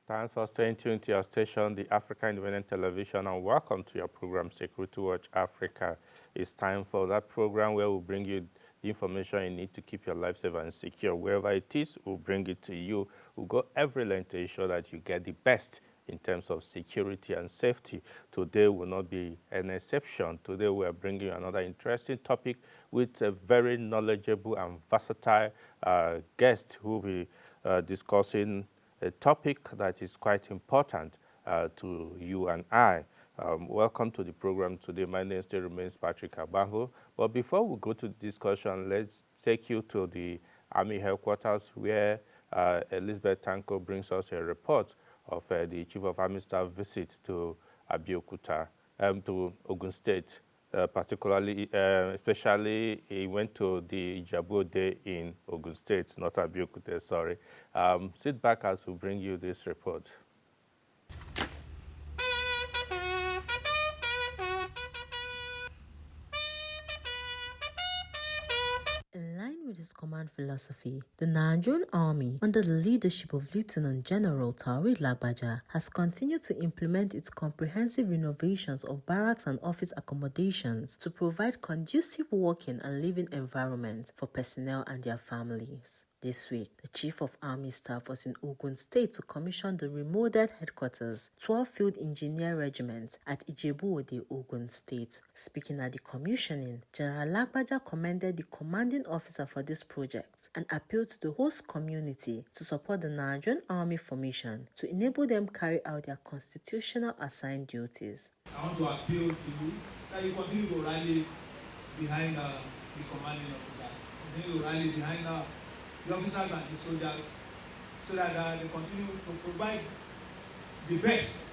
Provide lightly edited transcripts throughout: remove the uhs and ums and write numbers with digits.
Thanks for staying tuned to your station, the Africa Independent Television, and welcome to your program, Security Watch Africa. It's time for that program where we'll bring you the information you need to keep your life safe and secure. Wherever it is, we'll bring it to you. We'll go every length to ensure that you get the best in terms of security and safety. Today will not be an exception. Today we are bringing you another interesting topic with a very knowledgeable and versatile guest who will be discussing a topic that is quite important to you and I. Welcome to the program today. My name still remains Patrick Abaho. But before we go to the discussion, let's take you to the Army headquarters where Elizabeth Tanko brings us a report of the Chief of Army Staff visit to Abeokuta, to Ogun State. Particularly, especially, he went to the Ijebu Day in Ogun State, not Abeokuta, sorry. Sit back as we bring you this report. In line with his command philosophy, the Nigerian Army, under the leadership of Lieutenant General Taoreed Lagbaja, has continued to implement its comprehensive renovations of barracks and office accommodations to provide conducive working and living environments for personnel and their families. This week, the Chief of Army Staff was in Ogun State to commission the remodeled headquarters, 12 Field Engineer Regiment at Ijebu-Ode, Ogun State. Speaking at the commissioning, General Lagbaja commended the commanding officer for this project and appealed to the host community to support the Nigerian Army formation to enable them carry out their constitutional assigned duties. I want to appeal to you that you continue to rally behind the commanding officer, continue to rally behind the officers and the soldiers, so that they continue to provide the best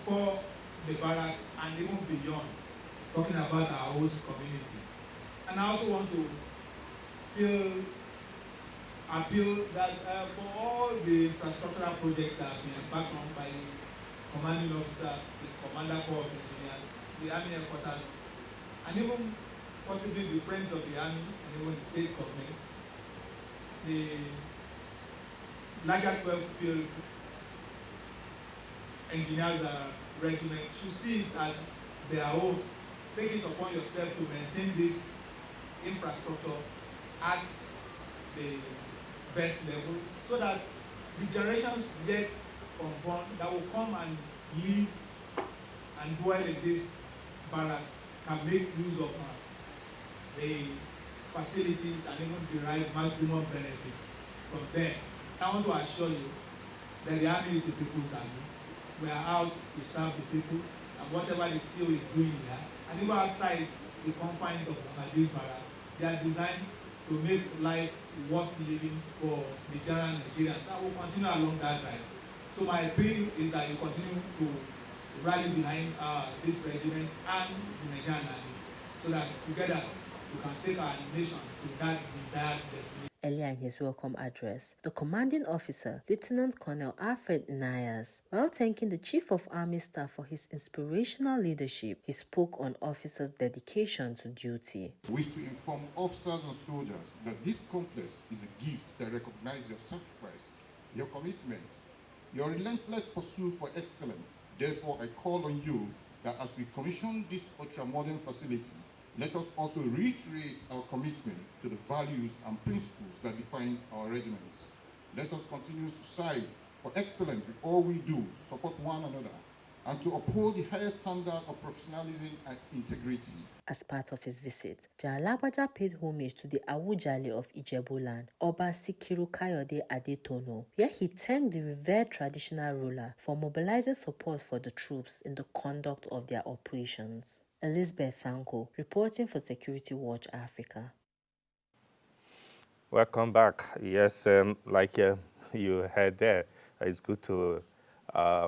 for the barracks and even beyond, talking about our host community. And I also want to still appeal that for all the infrastructural projects that have been embarked on by the commanding officer, the commander corps of engineers, the army headquarters, and even possibly the friends of the army and even the state government, the larger 12 field engineers regiment should see it as their own. Take it upon yourself to maintain this infrastructure at the best level, so that the generations yet unborn that will come and live and dwell in this barracks can make use of the facilities and even derive maximum benefit from them. I want to assure you that the army is the people's army. We are out to serve the people, and whatever the CO is doing here, and even outside the confines of this barracks, they are designed to make life worth living for the general Nigerians. I will continue along that line. So my appeal is that you continue to rally behind this regiment and the Nigerian army, so that together we can take our nation to that desired destination. Earlier in his welcome address, the commanding officer, Lieutenant Colonel Alfred Nayas, while thanking the Chief of Army Staff for his inspirational leadership, he spoke on officers' dedication to duty. I wish to inform officers and soldiers that this complex is a gift that recognizes your sacrifice, your commitment, your relentless pursuit for excellence. Therefore, I call on you that as we commission this ultra-modern facility, let us also reiterate our commitment to the values and principles that define our regiments. Let us continue to strive for excellence in all we do to support one another and to uphold the highest standard of professionalism and integrity. As part of his visit, General Lagbaja paid homage to the Awujale of Ijebuland, Oba Sikiru Kayode Adetono, where he thanked the revered traditional ruler for mobilizing support for the troops in the conduct of their operations. Elizabeth Tanko, reporting for Security Watch Africa. Welcome back. Yes, like you heard there, it's good to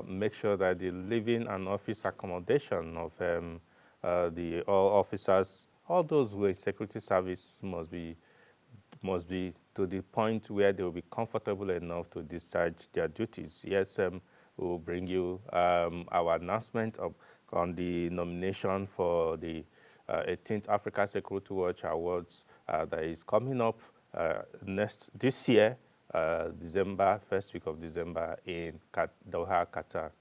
make sure that the living and office accommodation of the all officers, all those with security service must be to the point where they will be comfortable enough to discharge their duties. Yes, we will bring you our announcement on the nomination for the 18th Africa Security Watch Awards that is coming up this year December, first week of December in Doha, Qatar.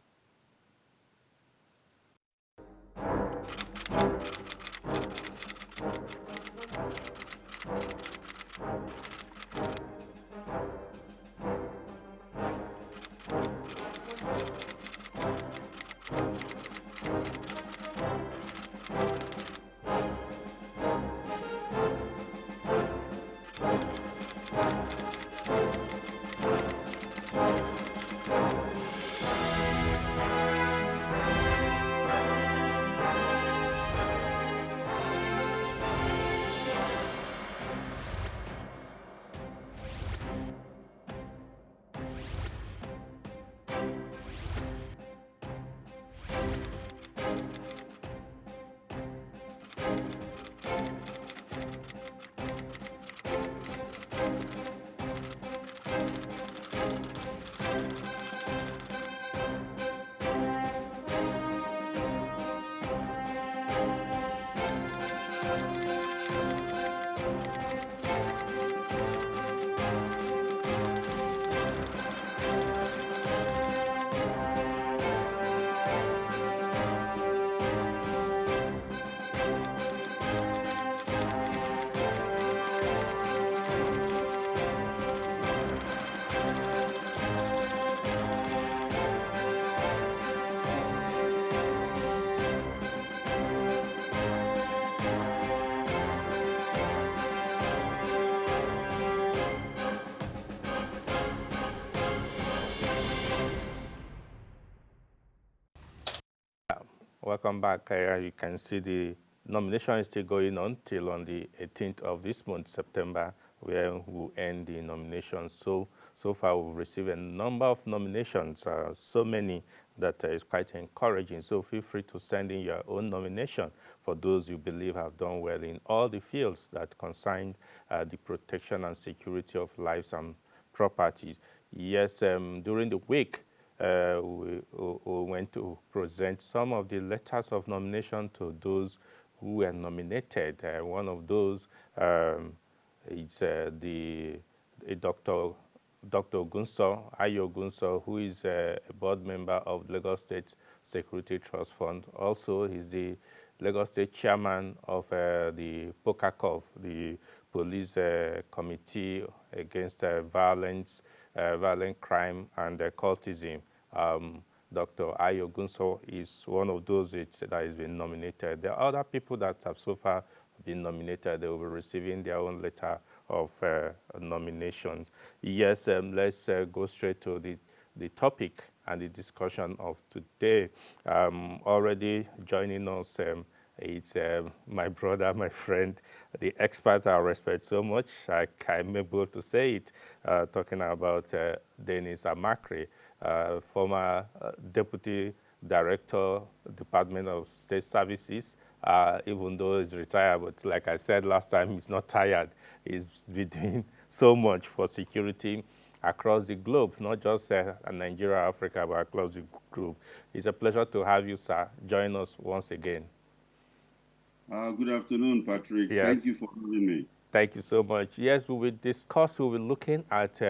Welcome back. You can see the nomination is still going on till on the 18th of this month, September, where we'll end the nominations. So far, we've received a number of nominations, so many that is quite encouraging. So feel free to send in your own nomination for those you believe have done well in all the fields that concern the protection and security of lives and properties. Yes, during the week, we went to present some of the letters of nomination to those who were nominated. One of those is Dr. Ayo Gunso, who is a board member of Lagos State Security Trust Fund. Also, he's the Lagos State chairman of the POCACOV, the Police Committee Against Violent Crime and Cultism. Dr. Ayo Gunso is one of those that has been nominated. There are other people that have so far been nominated. They will be receiving their own letter of nominations. Yes, let's go straight to the topic and the discussion of today. Already joining us, it's my brother, my friend, the expert I respect so much. I'm able to say it, talking about Dennis Amakri, former Deputy Director, Department of State Services, even though he's retired, but like I said last time, he's not tired. He's been doing so much for security across the globe, not just Nigeria, Africa, but across the globe. It's a pleasure to have you, sir. Join us once again. Good afternoon, Patrick. Yes. Thank you for having me. Thank you so much. Yes, we will discuss, we'll be looking at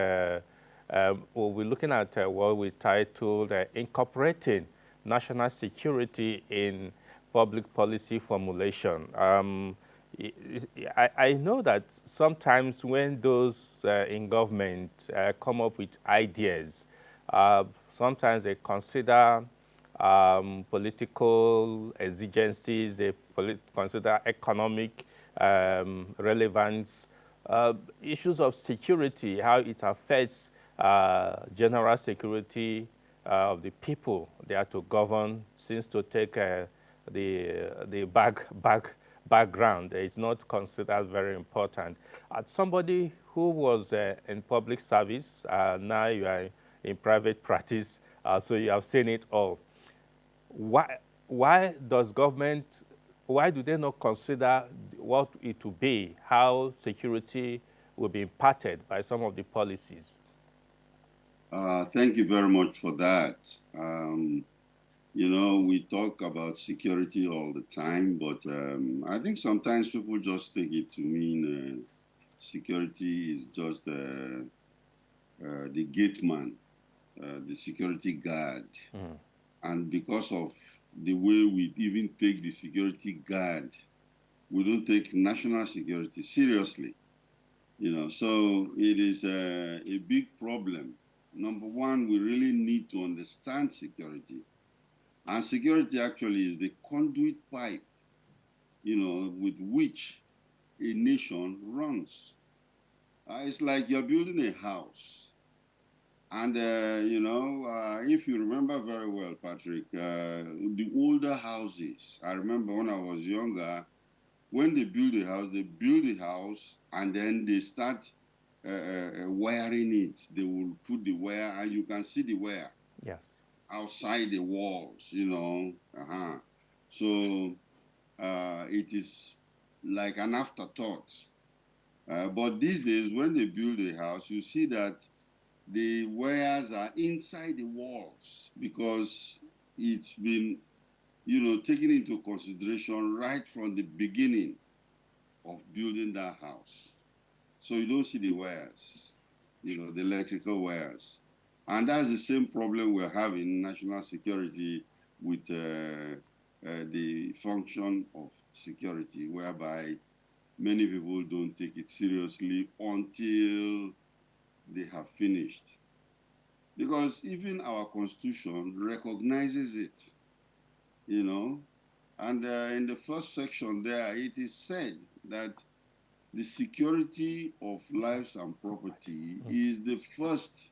what we titled Incorporating National Security in Public Policy Formulation. I know that sometimes when those in government come up with ideas, sometimes they consider political exigencies, they consider economic relevance, issues of security, how it affects general security of the people they are to govern, since to take the background is not considered very important. As somebody who was in public service, now you are in private practice, so you have seen it all. Why do they not consider what it will be, how security will be impacted by some of the policies? Thank you very much for that. You know, we talk about security all the time, but I think sometimes people just take it to mean security is just the gate man, the security guard. And because of the way we even take the security guard, we don't take national security seriously. So it is a big problem. Number one, we really need to understand security. And security actually is the conduit pipe, with which a nation runs. It's like you're building a house. And, if you remember very well, Patrick, the older houses, I remember when I was younger, when they build a house and then they start wiring it. They will put the wire and you can see the wire. Yes. Outside the walls, So it is like an afterthought. But these days, when they build a house, you see that the wires are inside the walls because it's been, taken into consideration right from the beginning of building that house. So you don't see the wires, the electrical wires. And that's the same problem we're having in national security with the function of security, whereby many people don't take it seriously until they have finished. Because even our constitution recognizes it, and in the first section there, it is said that the security of lives and property is the first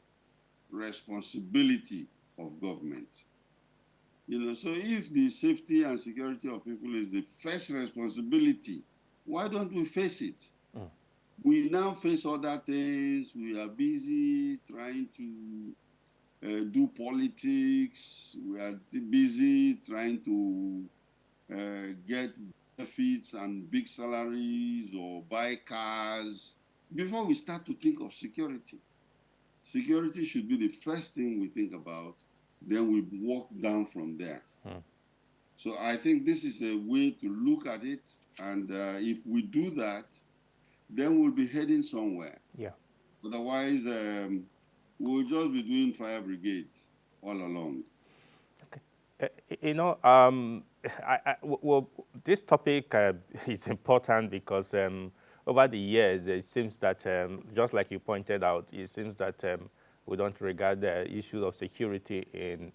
responsibility of government. So if the safety and security of people is the first responsibility, why don't we face it? We now face other things. We are busy trying to do politics. We are busy trying to get benefits and big salaries or buy cars before we start to think of security. Security should be the first thing we think about, then we walk down from there. So I think this is a way to look at it, and if we do that, then we'll be heading somewhere. Yeah. Otherwise, we'll just be doing fire brigade all along. Well, this topic is important because over the years, it seems that, just like you pointed out, it seems that we don't regard the issue of security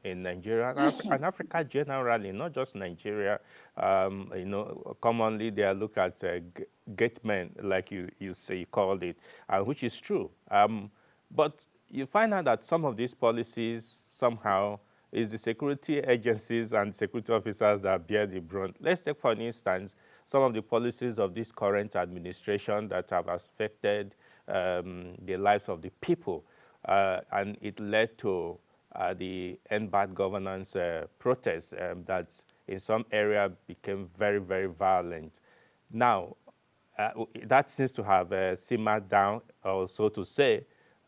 in Nigeria and Africa generally, not just Nigeria. Commonly they are looked at gate men, like you called it, which is true. But you find out that some of these policies somehow is the security agencies and security officers that bear the brunt. Let's take, for instance, some of the policies of this current administration that have affected the lives of the people, and it led to the End Bad Governance protests that in some area became very, very violent. Now, that seems to have simmered down, or so to say,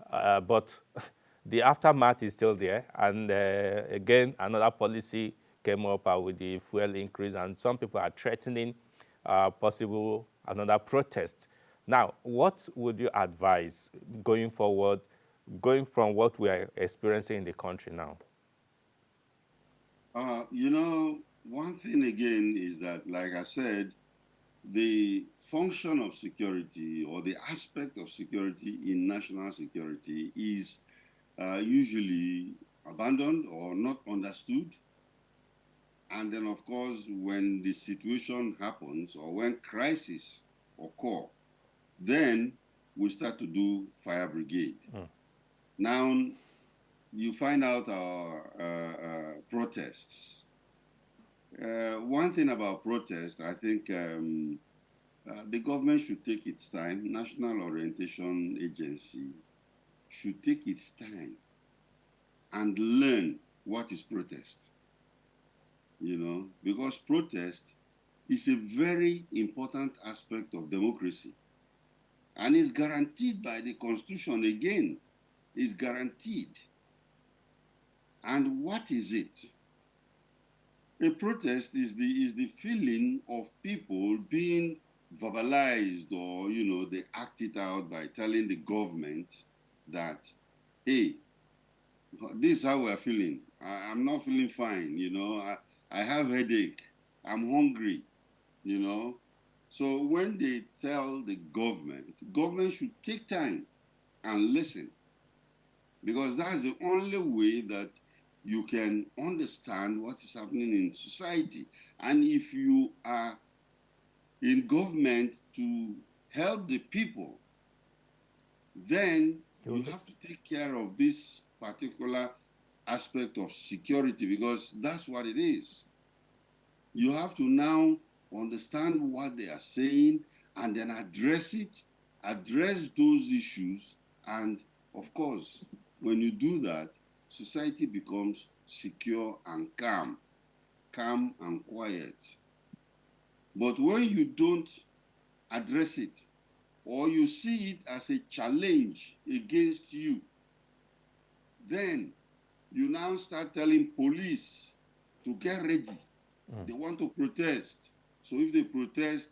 but the aftermath is still there. And again, another policy came up with the fuel increase, and some people are threatening possible another protest. Now, what would you advise going forward, going from what we are experiencing in the country now? One thing again is that, like I said, the function of security or the aspect of security in national security is usually abandoned or not understood. And then, of course, when the situation happens or when crisis occur, then we start to do fire brigade. Now, you find out our protests. One thing about protests, I think the government should take its time. National Orientation Agency should take its time and learn what is protest. Because protest is a very important aspect of democracy. And it's guaranteed by the Constitution again. It's guaranteed. And what is it? A protest is the feeling of people being verbalized, or they act it out by telling the government that hey, this is how we're feeling. I'm not feeling fine, I have headache. I'm hungry, you know. So when they tell the government should take time and listen, because that's the only way that you can understand what is happening in society. And if you are in government to help the people, then you have to take care of this particular aspect of security, because that's what it is. You have to now understand what they are saying and then address it, address those issues. And of course, when you do that, society becomes secure and calm and quiet. But when you don't address it, or you see it as a challenge against you, then you now start telling police to get ready. They want to protest. So if they protest,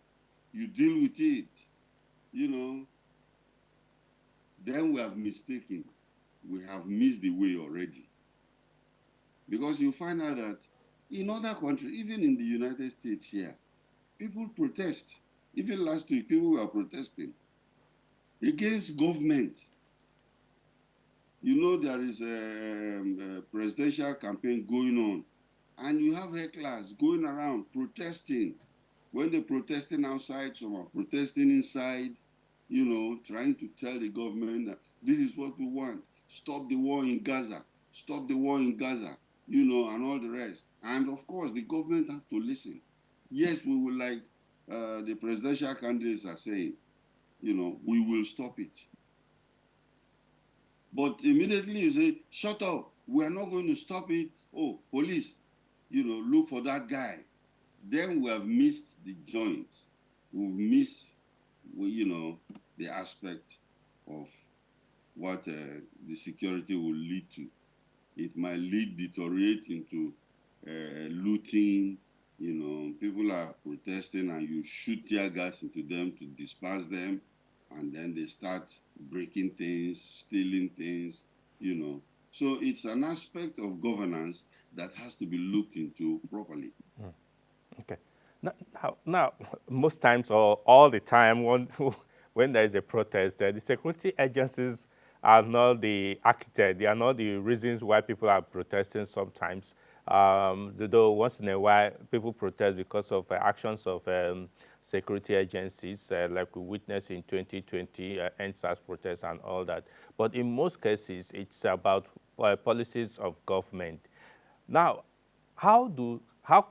you deal with it. Then we have mistaken. We have missed the way already. Because you find out that in other countries, even in the United States here, people protest. Even last week, people were protesting against government. There is a presidential campaign going on, and you have hecklers going around protesting. When they're protesting outside, some are protesting inside, trying to tell the government that this is what we want. Stop the war in Gaza. Stop the war in Gaza, and all the rest. And of course, the government have to listen. Yes, we will, like the presidential candidates are saying, we will stop it. But immediately you say, shut up, we are not going to stop it. Oh, police, look for that guy. Then we have missed the joint. We've missed, the aspect of what the security will lead to. It might deteriorate into looting. People are protesting and you shoot tear gas into them to disperse them, and then they start breaking things, stealing things. So it's an aspect of governance that has to be looked into properly. Okay. Now, most times or all the time when there is a protest, the security agencies are not the architect. They are not the reasons why people are protesting sometimes. Though once in a while, people protest because of actions of security agencies, like we witnessed in 2020, NSAS protests and all that. But in most cases, it's about policies of government. Now, how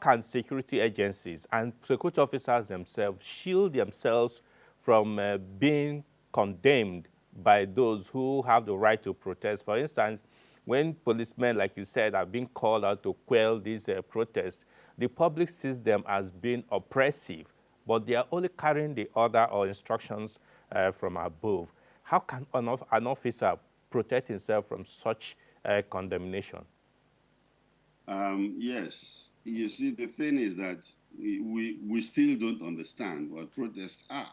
can security agencies and security officers themselves shield themselves from being condemned by those who have the right to protest? For instance, when policemen, like you said, are being called out to quell these protests, the public sees them as being oppressive, but they are only carrying the order or instructions from above. How can an officer protect himself from such condemnation? Yes. You see, the thing is that we still don't understand what protests are.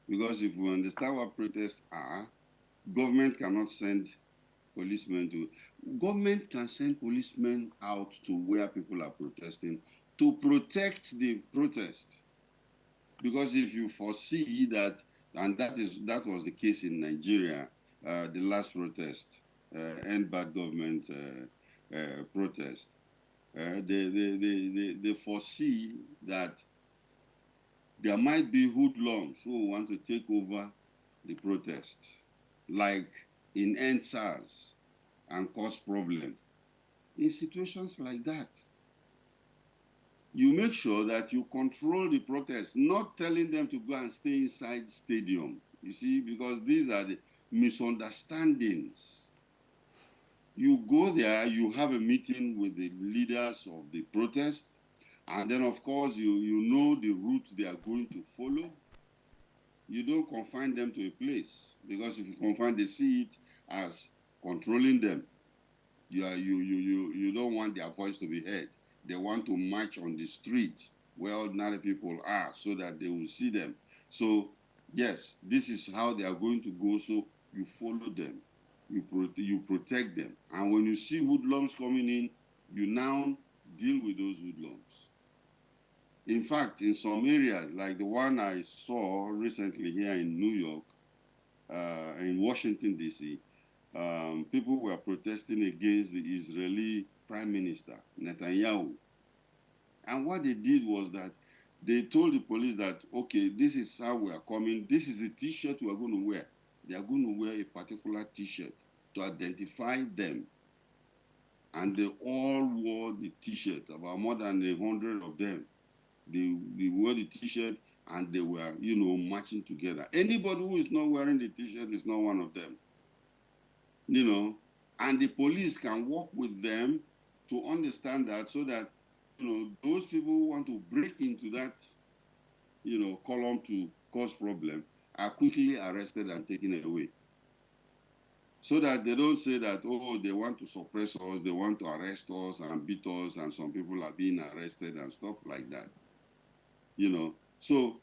Because if we understand what protests are, government cannot send policemen to... Government can send policemen out to where people are protesting to protect the protest. Because if you foresee that, and that was the case in Nigeria, the last protest, end bad government protest, they foresee that there might be hoodlums who want to take over the protest, like in NSAS, and cause problem. In situations like that, you make sure that you control the protest, not telling them to go and stay inside stadium, you see, because these are the misunderstandings. You go there, you have a meeting with the leaders of the protest, and then, of course, you know the route they are going to follow. You don't confine them to a place, because if you confine, they see it as controlling them. You don't want their voice to be heard. They want to march on the street where ordinary people are so that they will see them. So, yes, this is how they are going to go, so you follow them. you protect them. And when you see hoodlums coming in, you now deal with those hoodlums. In fact, in some areas, like the one I saw recently here in New York, in Washington, D.C., people were protesting against the Israeli Prime Minister, Netanyahu. And what they did was that they told the police that, okay, this is how we are coming. This is the T-shirt we are going to wear. They are going to wear a particular T-shirt to identify them. And they all wore the T-shirt, about more than 100 of them. They wore the T-shirt and they were, marching together. Anybody who is not wearing the T-shirt is not one of them. And the police can work with them to understand that, so that, those people who want to break into that, column to cause problem are quickly arrested and taken away. So that they don't say that, oh, they want to suppress us, they want to arrest us and beat us, and some people are being arrested and stuff like that. So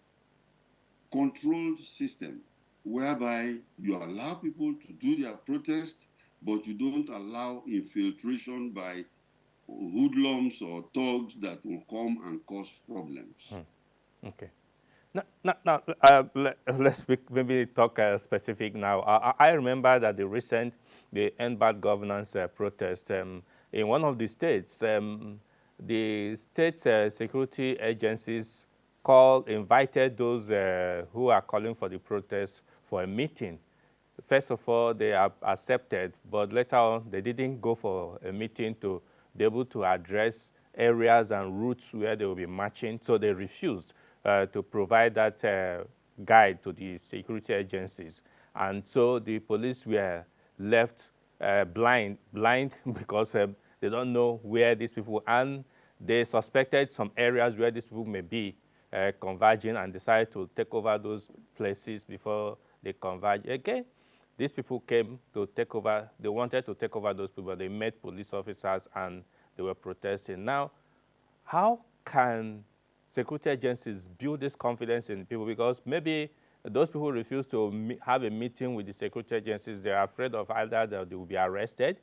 controlled system whereby you allow people to do their protest, but you don't allow infiltration by hoodlums or thugs that will come and cause problems. Okay. Now let's maybe talk specific now. I remember that the End Bad Governance protest in one of the states, the state security agencies invited those who are calling for the protest for a meeting. First of all, they accepted, but later on, they didn't go for a meeting to be able to address areas and routes where they will be marching, so they refused to provide that guide to the security agencies. And so the police were left blind because they don't know where these people, and they suspected some areas where these people may be converging, and decided to take over those places before they converge again. These people came to take over. They wanted to take over those people. They met police officers and they were protesting. Now, how can security agencies build this confidence in people? Because maybe those people refuse to have a meeting with the security agencies. They are afraid of either that they will be arrested,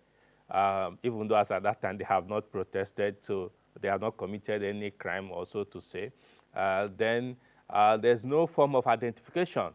even though as at that time they have not protested, so they have not committed any crime also to say. Then there's no form of identification.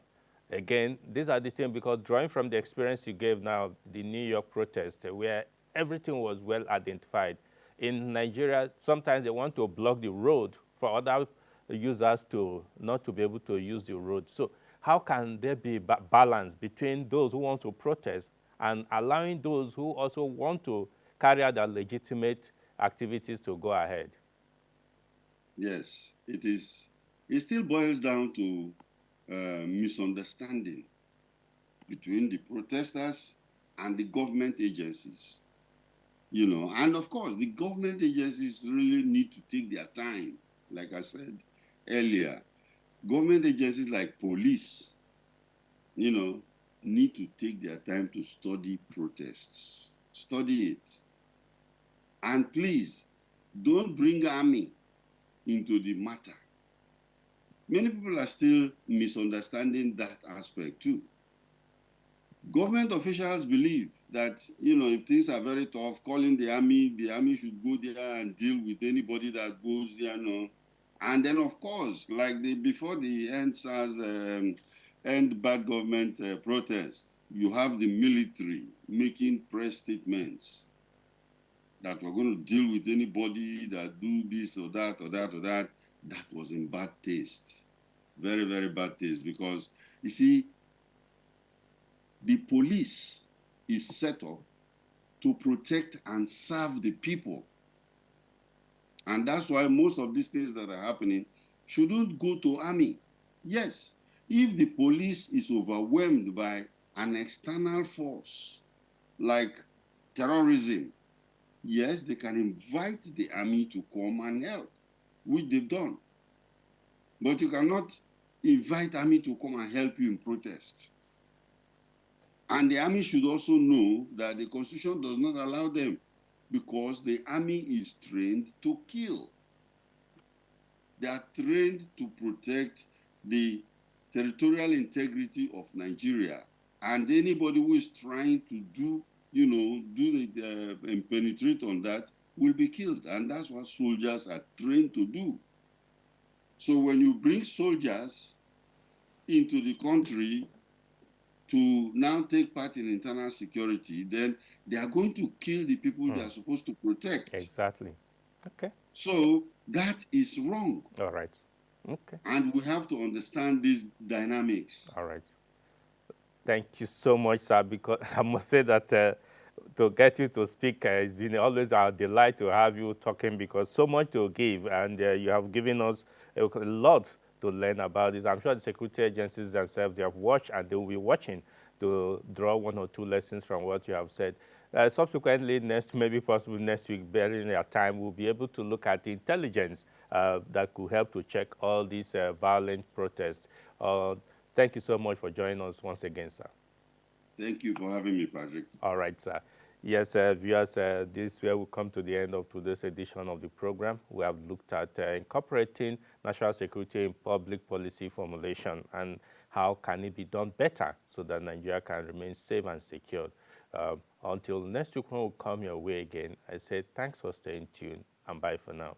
Again, these are the things, because drawing from the experience you gave now, the New York protest, where everything was well identified. In Nigeria, sometimes they want to block the road for other users to not to be able to use the road. So how can there be balance between those who want to protest and allowing those who also want to carry out their legitimate activities to go ahead? Yes, it is. It still boils down to misunderstanding between the protesters and the government agencies. And of course, the government agencies really need to take their time. Like I said earlier, government agencies like police, need to take their time to study protests. Study it. And please, don't bring army into the matter. Many people are still misunderstanding that aspect too. Government officials believe that, if things are very tough, calling the army should go there and deal with anybody that goes there, And then, of course, like before the End Bad Government protest, you have the military making press statements that we're going to deal with anybody that do this or that or that or that. That was in bad taste. Very, very bad taste, because, you see, the police is set up to protect and serve the people. And that's why most of these things that are happening shouldn't go to army. Yes, if the police is overwhelmed by an external force like terrorism, yes, they can invite the army to come and help, which they've done. But you cannot invite army to come and help you in protest. And the army should also know that the Constitution does not allow them, because the army is trained to kill. They are trained to protect the territorial integrity of Nigeria. And anybody who is trying to do, and penetrate on that will be killed. And that's what soldiers are trained to do. So when you bring soldiers into the country to now take part in internal security, then they are going to kill the people they are supposed to protect. Exactly. Okay. So that is wrong. All right. Okay. And we have to understand these dynamics. All right. Thank you so much, sir, because I must say that to get you to speak, it's been always our delight to have you talking because so much to give, and you have given us a lot to learn about this. I'm sure the security agencies themselves, they have watched and they will be watching to draw one or two lessons from what you have said. Subsequently, maybe possibly next week, bearing our time, we'll be able to look at the intelligence that could help to check all these violent protests. Thank you so much for joining us once again, sir. Thank you for having me, Patrick. All right, sir. Yes, viewers, this is where we come to the end of today's edition of the program. We have looked at incorporating national security in public policy formulation and how can it be done better so that Nigeria can remain safe and secure. Until next week when we come your way again, I say thanks for staying tuned and bye for now.